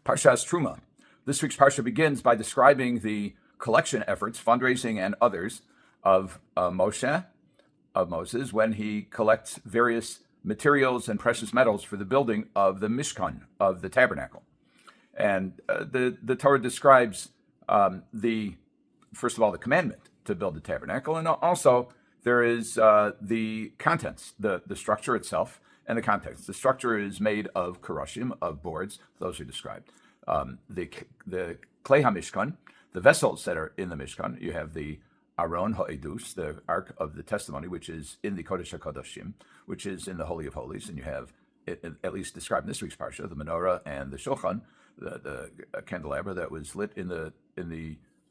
Parshas Truma. This week's Parsha begins by describing the collection efforts, fundraising and others, of Moses, when he collects various materials and precious metals for the building of the Mishkan, of the tabernacle. And the Torah describes first of all, the commandment to build the tabernacle, and also there is the contents, the structure itself, and the context. The structure is made of karashim, of boards. Those are described. The klei hamishkan, the vessels that are in the Mishkan. You have the Aron ha'edus, the Ark of the Testimony, which is in the Kodesh HaKadoshim, which is in the Holy of Holies, and you have, at least described in this week's parsha, the menorah and the shulchan, the candelabra that was lit in the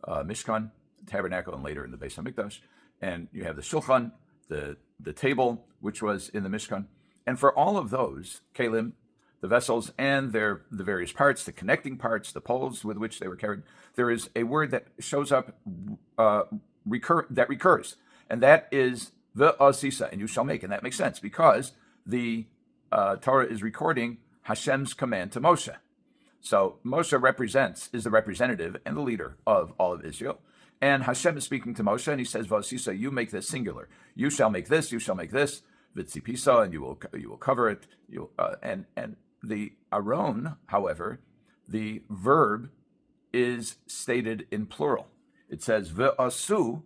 Mishkan tabernacle and later in the Beis Hamikdash, and you have the shulchan, the table which was in the Mishkan. And for all of those, kelim, the vessels and the various parts, the connecting parts, the poles with which they were carried, there is a word that shows up, that recurs, and that is ve'asisa, and you shall make. And that makes sense because the Torah is recording Hashem's command to Moshe. So Moshe is the representative and the leader of all of Israel. And Hashem is speaking to Moshe, and he says, ve'asisa, you make this singular. You shall make this, you shall make this. V'tzipisa, and you will cover it. And the Aron, however, the verb is stated in plural. It says ve'asu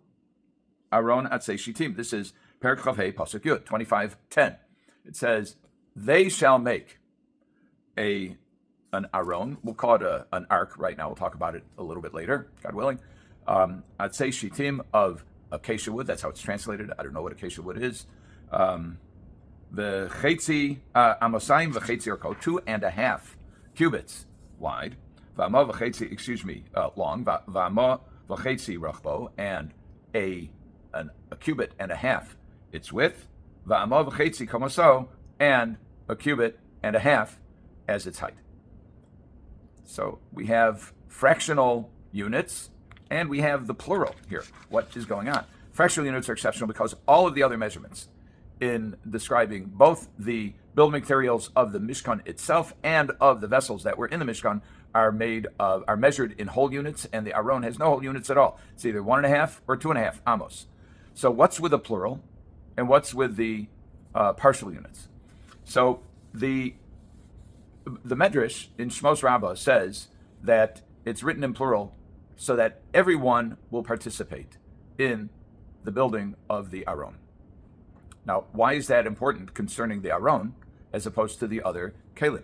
Aron atzei shitim. This is Perek Chavei Pasuk Yud 25:10. It says they shall make an Aron. We'll call it an ark right now. We'll talk about it a little bit later, God willing. Atzei shitim, of acacia wood. That's how it's translated. I don't know what acacia wood is. The chetzi amosayim v'chetzi orko, 2.5 cubits wide. V'ama v'chetzi, long. V'ama v'chetzi rachbo, and a cubit and a half its width. V'ama v'chetzi kamoso, and a cubit and a half as its height. So we have fractional units, and we have the plural here. What is going on? Fractional units are exceptional because all of the other measurements in describing both the building materials of the Mishkan itself and of the vessels that were in the Mishkan are measured in whole units, and the Aron has no whole units at all. It's either 1.5 or 2.5 amos. So what's with the plural, and what's with the partial units? So the Medrash in Medrash Rabbah says that it's written in plural so that everyone will participate in the building of the Aron. Now, why is that important concerning the Aron as opposed to the other kelim?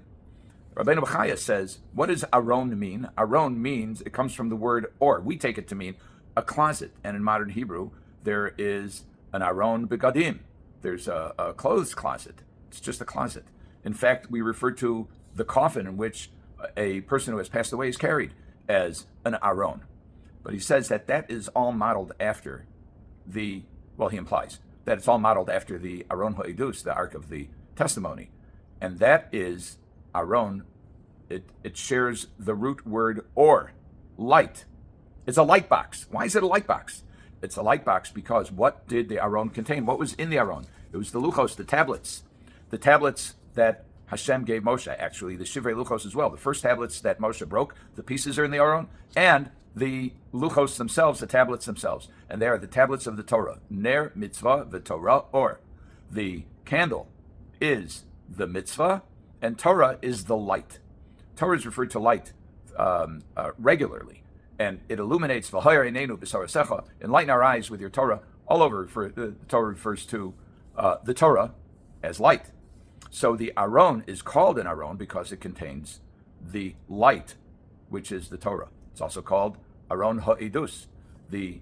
Rabbeinu B'chayeh says, what does Aron mean? Aron means, it comes from the word or. We take it to mean a closet. And in modern Hebrew, there is an Aron begadim. There's a clothes closet. It's just a closet. In fact, we refer to the coffin in which a person who has passed away is carried as an Aron. But he says that is all modeled after he implies that it's all modeled after the Aron ha'edus, the Ark of the Testimony. And that is Aron. It shares the root word or, light. It's a light box. Why is it a light box? It's a light box because what did the Aron contain? What was in the Aron? It was the luchos, the tablets that Hashem gave Moshe, actually, the Shivrei Luchos as well. The first tablets that Moshe broke, the pieces are in the Aron, and the luchos themselves, the tablets themselves. And they are the tablets of the Torah. Ner, mitzvah, v'torah, or. The candle is the mitzvah, and Torah is the light. Torah is referred to light regularly, and it illuminates, v'hayar einenu b'sarasecha, enlighten our eyes with your Torah. All over, the Torah refers to the Torah as light. So the Aron is called an Aron because it contains the light, which is the Torah. It's also called Aron ha'edus, the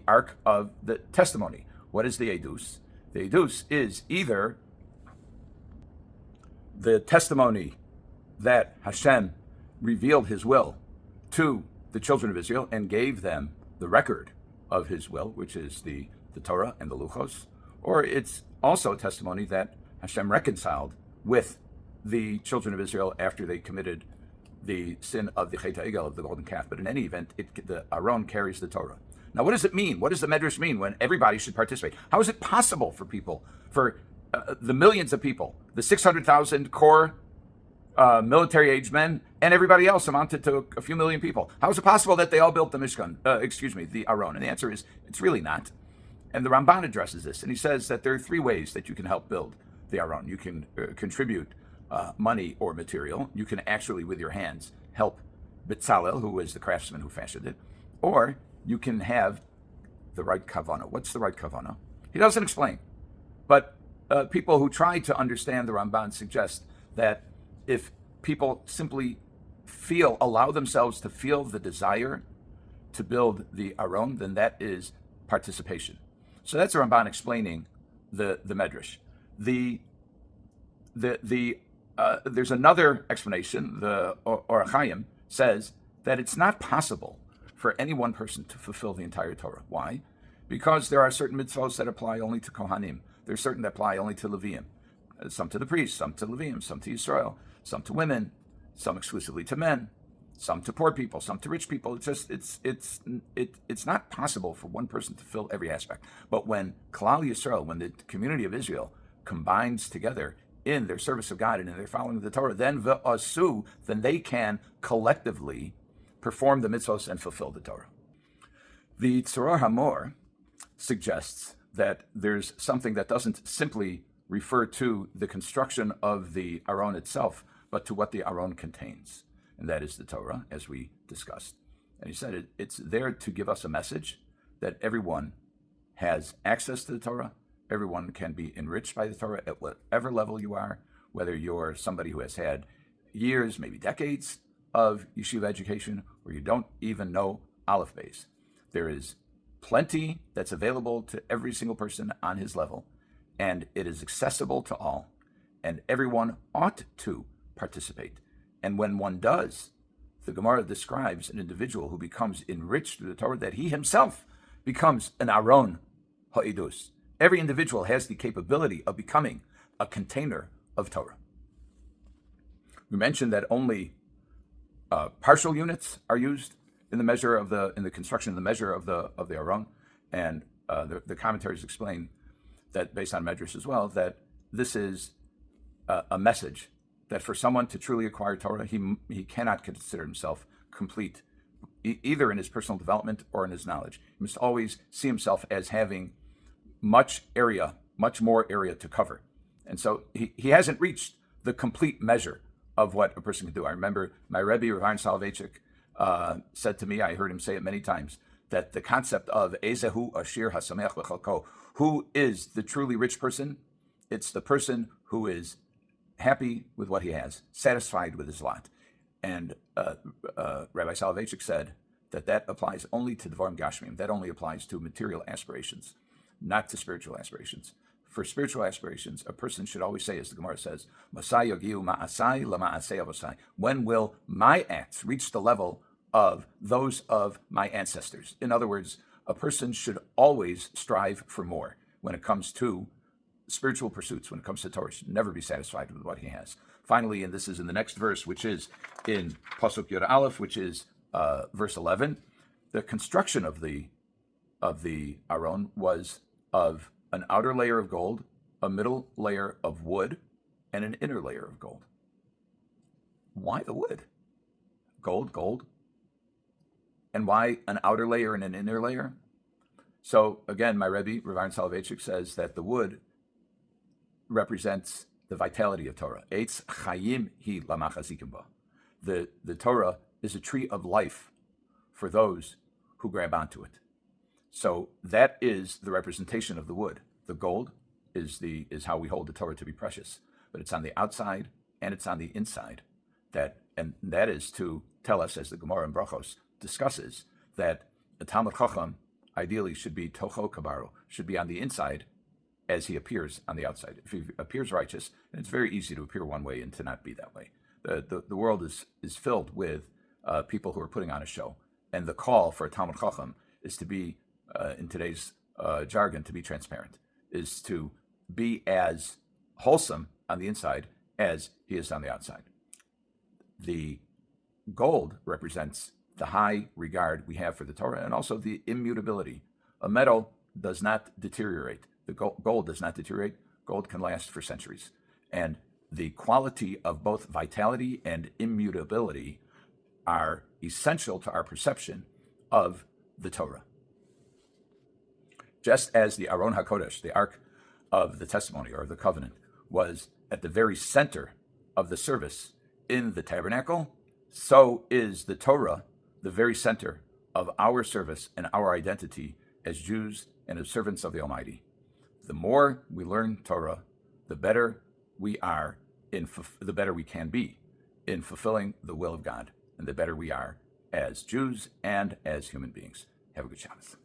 Ark of the Testimony. What is the edus? The edus is either the testimony that Hashem revealed his will to the children of Israel and gave them the record of his will, which is the Torah and the Luchos, or it's also a testimony that Hashem reconciled with the children of Israel after they committed the sin of the Chet HaEgel, of the golden calf. But in any event, the Aron carries the Torah. Now, what does it mean? What does the Medrash mean when everybody should participate? How is it possible for people, for the millions of people, the 600,000 core military-aged men, and everybody else amounted to a few million people. How is it possible that they all built the Mishkan? The Aron. And the answer is, it's really not. And the Ramban addresses this, and he says that there are three ways that you can help build the Aron. You can contribute money or material. You can actually, with your hands, help B'tzalel, who was the craftsman who fashioned it, or you can have the right kavanah. What's the right kavanah? He doesn't explain, but people who try to understand the Ramban suggest that if people simply allow themselves to feel the desire to build the Aron, then that is participation. So that's the Ramban explaining the Medrash. There's another explanation. The Hachaim says that it's not possible for any one person to fulfill the entire Torah. Why? Because there are certain mitzvahs that apply only to Kohanim. There's certain that apply only to Leviim. Some to the priests, some to Leviim, some to Yisrael, some to women, some exclusively to men, some to poor people, some to rich people. It's not possible for one person to fill every aspect. But when Klal Yisrael, when the community of Israel combines together in their service of God and in their following of the Torah, then they can collectively perform the mitzvahs and fulfill the Torah. The Tz'ror Hamor suggests that there's something that doesn't simply refer to the construction of the Aron itself, but to what the Aron contains, and that is the Torah, as we discussed. And he said it's there to give us a message that everyone has access to the Torah, everyone can be enriched by the Torah at whatever level you are, whether you're somebody who has had years, maybe decades of yeshiva education, or you don't even know Aleph Beis. There is plenty that's available to every single person on his level, and it is accessible to all, and everyone ought to participate. And when one does, the Gemara describes an individual who becomes enriched through the Torah, that he himself becomes an Aron ha'idus. Every individual has the capability of becoming a container of Torah. We mentioned that only partial units are used in the construction of the measure of the Aron, and the commentaries explain that, based on Medrash as well, that this is a message that for someone to truly acquire Torah, he cannot consider himself complete, either in his personal development or in his knowledge. He must always see himself as having much more area to cover. And so he hasn't reached the complete measure of what a person can do. I remember my Rabbi, Rav Ahron Soloveichik, said to me, I heard him say it many times, that the concept of Ezehu Ashir Hasameach B'chalko, who is the truly rich person? It's the person who is happy with what he has, satisfied with his lot. And Rabbi Soloveichik said that applies only to Dvarim Gashmim. That only applies to material aspirations, not to spiritual aspirations. For spiritual aspirations, a person should always say, as the Gemara says, Masai yogiu ma'asai lama'asei avosai. When will my acts reach the level of those of my ancestors? In other words, a person should always strive for more when it comes to spiritual pursuits, when it comes to Torah. Should never be satisfied with what he has. Finally, and this is in the next verse, which is in Pasuk Yud Aleph, which is verse 11, the construction of the Aron was of an outer layer of gold, a middle layer of wood, and an inner layer of gold. Why the wood? Gold. And why an outer layer and an inner layer? So again, my Rebbe, Rav Ahron Soloveichik, says that the wood represents the vitality of Torah. Eitz chayim hi lamachazikim ba. The Torah is a tree of life for those who grab onto it. So that is the representation of the wood. The gold is how we hold the Torah to be precious, but it's on the outside and it's on the inside. That is to tell us, as the Gemara in Brachos discusses, that a Talmud Chacham ideally should be tocho kabaro, should be on the inside as he appears on the outside. If he appears righteous, and it's very easy to appear one way and to not be that way. The world is filled with people who are putting on a show, and the call for a Talmud Chacham is to be, in today's jargon, to be transparent, is to be as wholesome on the inside as he is on the outside. The gold represents the high regard we have for the Torah and also the immutability. A metal does not deteriorate. The gold does not deteriorate. Gold can last for centuries. And the quality of both vitality and immutability are essential to our perception of the Torah. Just as the Aron HaKodesh, the Ark of the Testimony or the Covenant, was at the very center of the service in the tabernacle, so is the Torah the very center of our service and our identity as Jews and as servants of the Almighty. The more we learn Torah, the better we are the better we can be in fulfilling the will of God, and the better we are as Jews and as human beings. Have a good Shabbos.